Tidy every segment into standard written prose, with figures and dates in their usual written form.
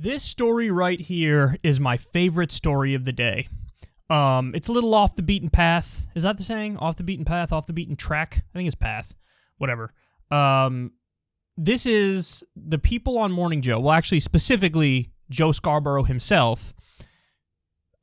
This story right here is my favorite story of the day. It's a little off the beaten path. Is that the saying? Off the beaten path, off the beaten track? I think it's path. Whatever. This is the people on Morning Joe. Well, actually, specifically, Joe Scarborough himself.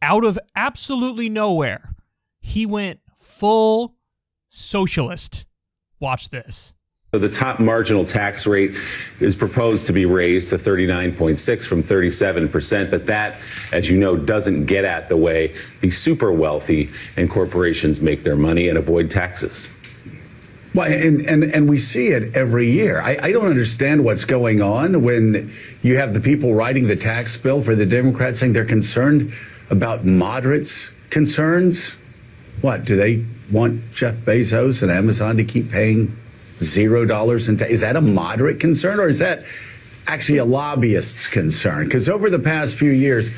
Out of absolutely nowhere, he went full socialist. Watch this. So the top marginal tax rate is proposed to be raised to 39.6 from 37%, but that, as you know, doesn't get at the way the super wealthy and corporations make their money and avoid taxes. Well, and we see it every year. I don't understand what's going on when you have the people writing the tax bill for the Democrats saying they're concerned about moderates' concerns. What, do they want Jeff Bezos and Amazon to keep paying $0 in tax? Is that a moderate concern, or is that actually a lobbyist's concern? Because over the past few years,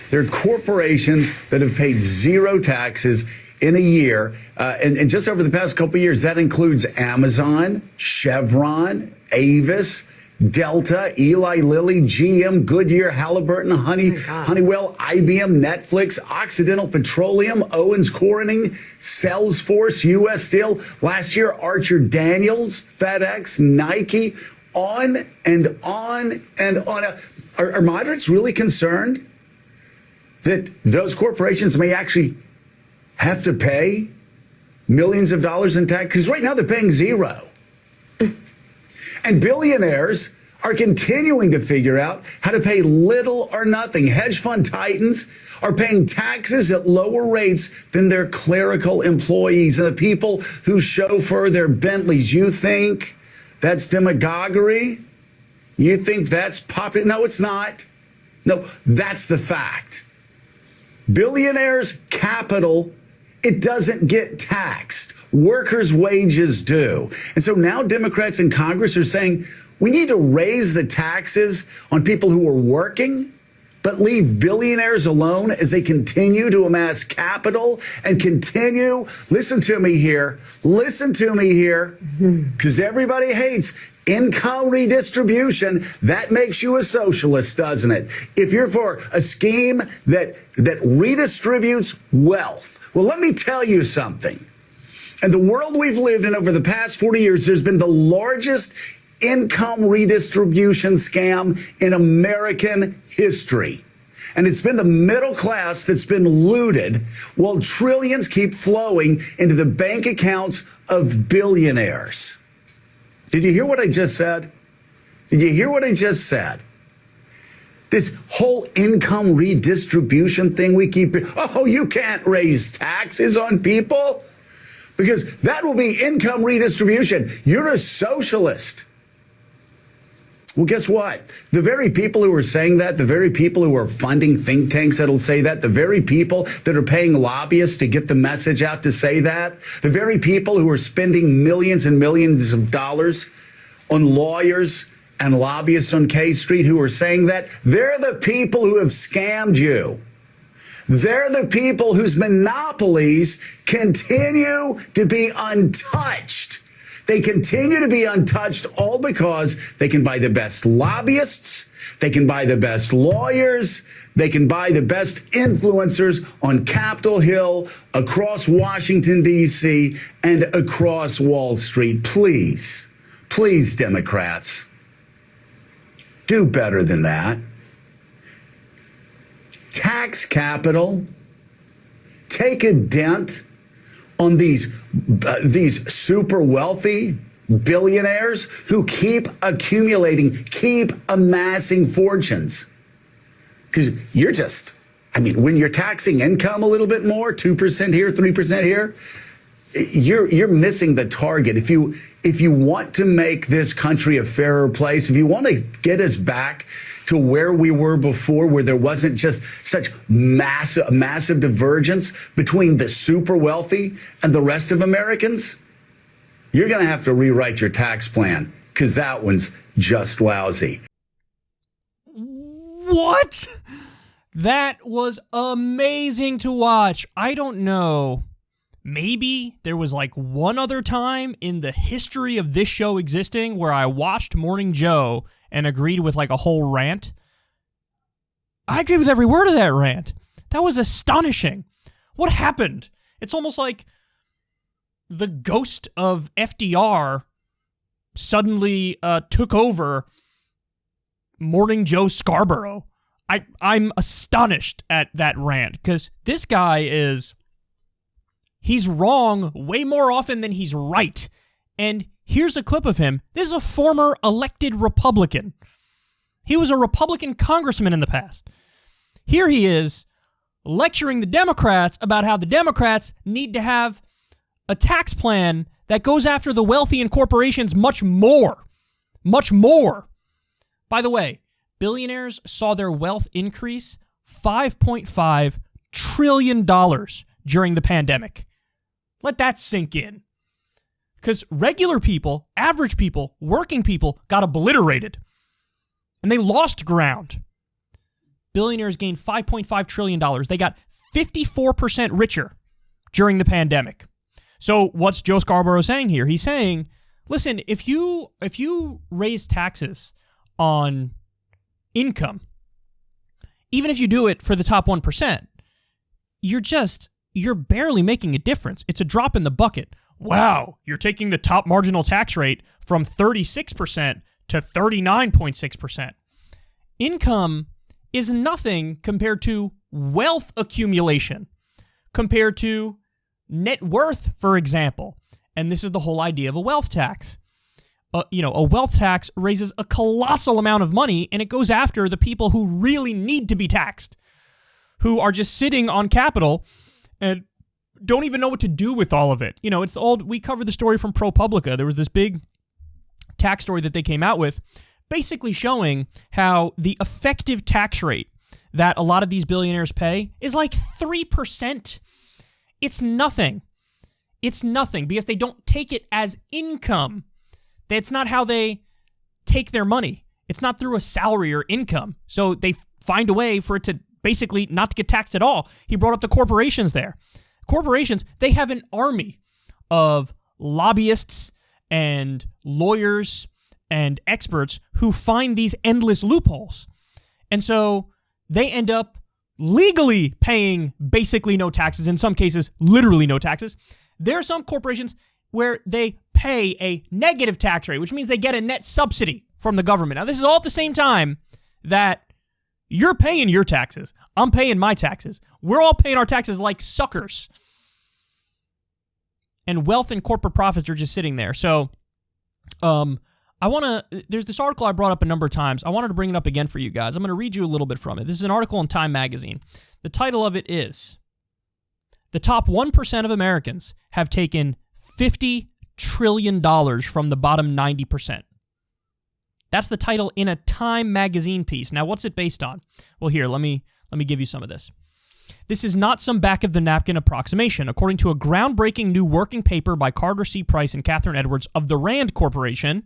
there are corporations that have paid zero taxes in a year. And just over the past couple of years, that includes Amazon, Chevron, Avis, Delta, Eli Lilly, GM, Goodyear, Halliburton, Honeywell, IBM, Netflix, Occidental Petroleum, Owens Corning, Salesforce, U.S. Steel. Last year, Archer Daniels, FedEx, Nike, on and on and on. Are moderates really concerned that those corporations may actually have to pay millions of dollars in tax? Because right now they're paying zero. And billionaires are continuing to figure out how to pay little or nothing. Hedge fund titans are paying taxes at lower rates than their clerical employees and the people who chauffeur their Bentleys. You think that's demagoguery? You think that's popular? No, it's not. No, that's the fact. Billionaires' capital, it doesn't get taxed. Workers' wages do. And so now Democrats in Congress are saying we need to raise the taxes on people who are working, but leave billionaires alone as they continue to amass capital and continue. Listen to me here, because everybody hates income redistribution. That makes you a socialist, doesn't it? If you're for a scheme that redistributes wealth. Well, let me tell you something. In the world we've lived in over the past 40 years, there's been the largest income redistribution scam in American history. And it's been the middle class that's been looted while trillions keep flowing into the bank accounts of billionaires. Did you hear what I just said? Did you hear what I just said? This whole income redistribution thing we keep, oh, you can't raise taxes on people because that will be income redistribution. You're a socialist. Well, guess what? The very people who are saying that, the very people who are funding think tanks that'll say that, the very people that are paying lobbyists to get the message out to say that, the very people who are spending millions and millions of dollars on lawyers and lobbyists on K Street who are saying that, they're the people who have scammed you. They're the people whose monopolies continue to be untouched. They continue to be untouched all because they can buy the best lobbyists, they can buy the best lawyers, they can buy the best influencers on Capitol Hill, across Washington, D.C., and across Wall Street. Please, please, Democrats, do better than that. Tax capital, take a dent on these super wealthy billionaires who keep accumulating, keep amassing fortunes. Because you're just, when you're taxing income a little bit more, 2% here, 3% here, you're missing the target. If you want to make this country a fairer place, if you want to get us back to where we were before, where there wasn't just such massive divergence between the super wealthy and the rest of Americans, you're going to have to rewrite your tax plan because that one's just lousy. What? That was amazing to watch. I don't know. Maybe there was like one other time in the history of this show existing where I watched Morning Joe and agreed with like a whole rant. I agree with every word of that rant. That was astonishing. What happened? It's almost like the ghost of FDR suddenly took over Morning Joe Scarborough. I'm astonished at that rant, because this guy he's wrong way more often than he's right. And here's a clip of him. This is a former elected Republican. He was a Republican congressman in the past. Here he is lecturing the Democrats about how the Democrats need to have a tax plan that goes after the wealthy and corporations much more. Much more. By the way, billionaires saw their wealth increase $5.5 trillion during the pandemic. Let that sink in. Because regular people, average people, working people got obliterated. And they lost ground. Billionaires gained $5.5 trillion. They got 54% richer during the pandemic. So what's Joe Scarborough saying here? He's saying, listen, if you raise taxes on income, even if you do it for the top 1%, you're barely making a difference. It's a drop in the bucket. Wow, you're taking the top marginal tax rate from 36% to 39.6%. Income is nothing compared to wealth accumulation, compared to net worth, for example. And this is the whole idea of a wealth tax. A wealth tax raises a colossal amount of money, and it goes after the people who really need to be taxed, who are just sitting on capital and don't even know what to do with all of it. It's the old, we covered the story from ProPublica. There was this big tax story that they came out with, basically showing how the effective tax rate that a lot of these billionaires pay is like 3%. It's nothing. It's nothing because they don't take it as income. That's not how they take their money. It's not through a salary or income. So they find a way for it to basically not to get taxed at all. He brought up the corporations there. Corporations, they have an army of lobbyists and lawyers and experts who find these endless loopholes. And so they end up legally paying basically no taxes, in some cases, literally no taxes. There are some corporations where they pay a negative tax rate, which means they get a net subsidy from the government. Now, this is all at the same time that you're paying your taxes. I'm paying my taxes. We're all paying our taxes like suckers. And wealth and corporate profits are just sitting there. So, there's this article I brought up a number of times. I wanted to bring it up again for you guys. I'm going to read you a little bit from it. This is an article in Time Magazine. The title of it is, "The Top 1% of Americans Have Taken $50 trillion from the Bottom 90%. That's the title in a Time Magazine piece. Now, what's it based on? Well, here, let me give you some of this. This is not some back-of-the-napkin approximation. According to a groundbreaking new working paper by Carter C. Price and Catherine Edwards of the Rand Corporation,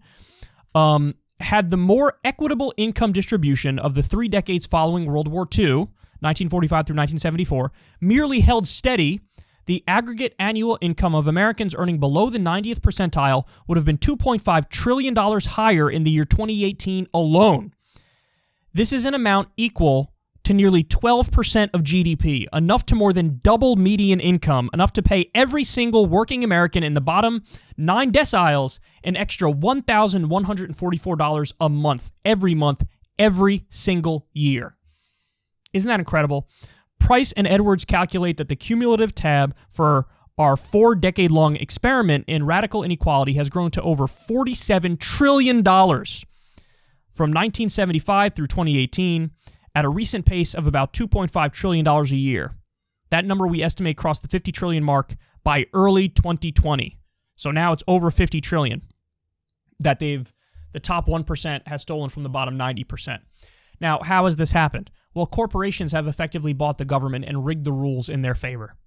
had the more equitable income distribution of the 3 decades following World War II, 1945 through 1974, merely held steady, the aggregate annual income of Americans earning below the 90th percentile would have been $2.5 trillion higher in the year 2018 alone. This is an amount equal to nearly 12% of GDP, enough to more than double median income, enough to pay every single working American in the bottom 9 deciles an extra $1,144 a month, every single year. Isn't that incredible? Price and Edwards calculate that the cumulative tab for our 4-decade-long experiment in radical inequality has grown to over $47 trillion from 1975 through 2018 at a recent pace of about $2.5 trillion a year. That number we estimate crossed the 50 trillion mark by early 2020. So now it's over 50 trillion that the top 1% has stolen from the bottom 90%. Now, how has this happened? Well, corporations have effectively bought the government and rigged the rules in their favor.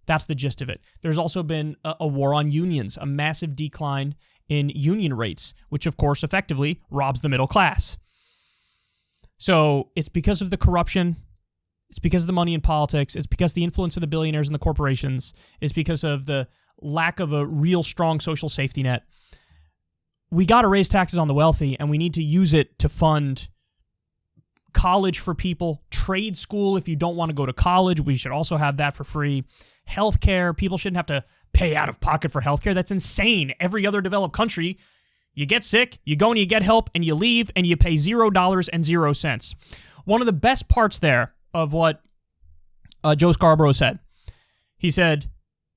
That's the gist of it. There's also been a war on unions, a massive decline in union rates, which of course effectively robs the middle class. So it's because of the corruption, it's because of the money in politics, it's because of the influence of the billionaires and the corporations, it's because of the lack of a real strong social safety net. We got to raise taxes on the wealthy, and we need to use it to fund college for people, trade school if you don't want to go to college. We should also have that for free. Healthcare. People shouldn't have to pay out of pocket for healthcare. That's insane. Every other developed country, you get sick, you go and you get help, and you leave, and you pay $0.00. One of the best parts there of what Joe Scarborough said, he said,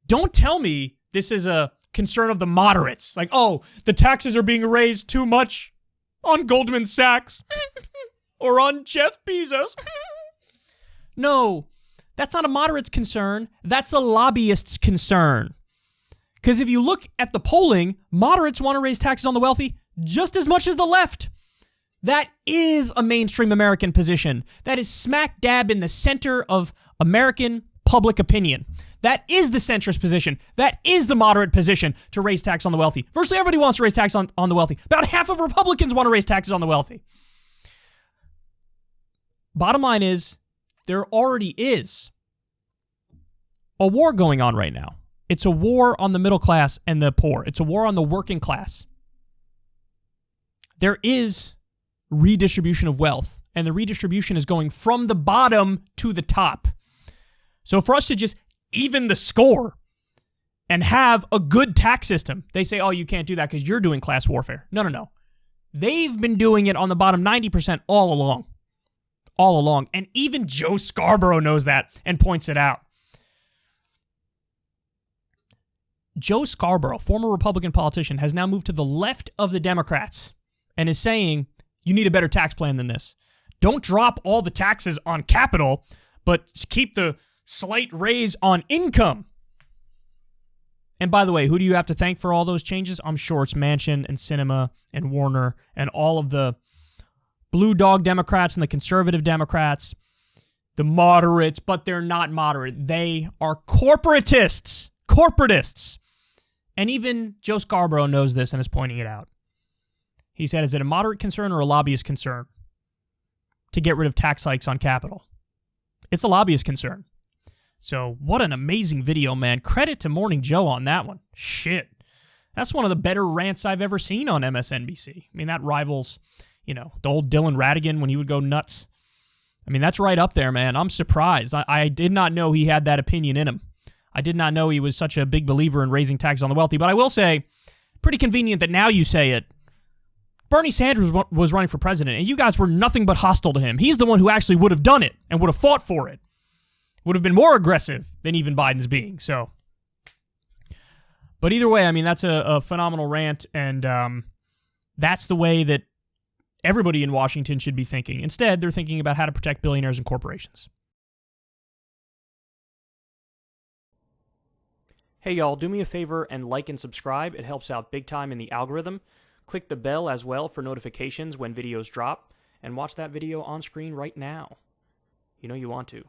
don't tell me this is a concern of the moderates. Like, oh, the taxes are being raised too much on Goldman Sachs or on Jeff Bezos. No, that's not a moderate's concern. That's a lobbyist's concern. Because if you look at the polling, moderates want to raise taxes on the wealthy just as much as the left. That is a mainstream American position. That is smack dab in the center of American public opinion. That is the centrist position. That is the moderate position to raise tax on the wealthy. Virtually everybody wants to raise tax on the wealthy. About half of Republicans want to raise taxes on the wealthy. Bottom line is, there already is a war going on right now. It's a war on the middle class and the poor. It's a war on the working class. There is redistribution of wealth, and the redistribution is going from the bottom to the top. So for us to just even the score and have a good tax system, they say, oh, you can't do that because you're doing class warfare. No, no, no. They've been doing it on the bottom 90% all along. All along. And even Joe Scarborough knows that and points it out. Joe Scarborough, former Republican politician, has now moved to the left of the Democrats and is saying, you need a better tax plan than this. Don't drop all the taxes on capital, but keep the slight raise on income. And by the way, who do you have to thank for all those changes? I'm sure it's Manchin and Sinema and Warner and all of the blue dog Democrats and the conservative Democrats, the moderates, but they're not moderate. They are corporatists. Corporatists. And even Joe Scarborough knows this and is pointing it out. He said, is it a moderate concern or a lobbyist concern to get rid of tax hikes on capital? It's a lobbyist concern. So what an amazing video, man. Credit to Morning Joe on that one. Shit. That's one of the better rants I've ever seen on MSNBC. I mean, that rivals, the old Dylan Ratigan when he would go nuts. I mean, that's right up there, man. I'm surprised. I did not know he had that opinion in him. I did not know he was such a big believer in raising taxes on the wealthy. But I will say, pretty convenient that now you say it. Bernie Sanders was running for president, and you guys were nothing but hostile to him. He's the one who actually would have done it and would have fought for it. Would have been more aggressive than even Biden's being. So, but either way, I mean, that's a phenomenal rant, and that's the way that everybody in Washington should be thinking. Instead, they're thinking about how to protect billionaires and corporations. Hey, y'all, do me a favor and like and subscribe. It helps out big time in the algorithm. Click the bell as well for notifications when videos drop, and watch that video on screen right now. You know you want to.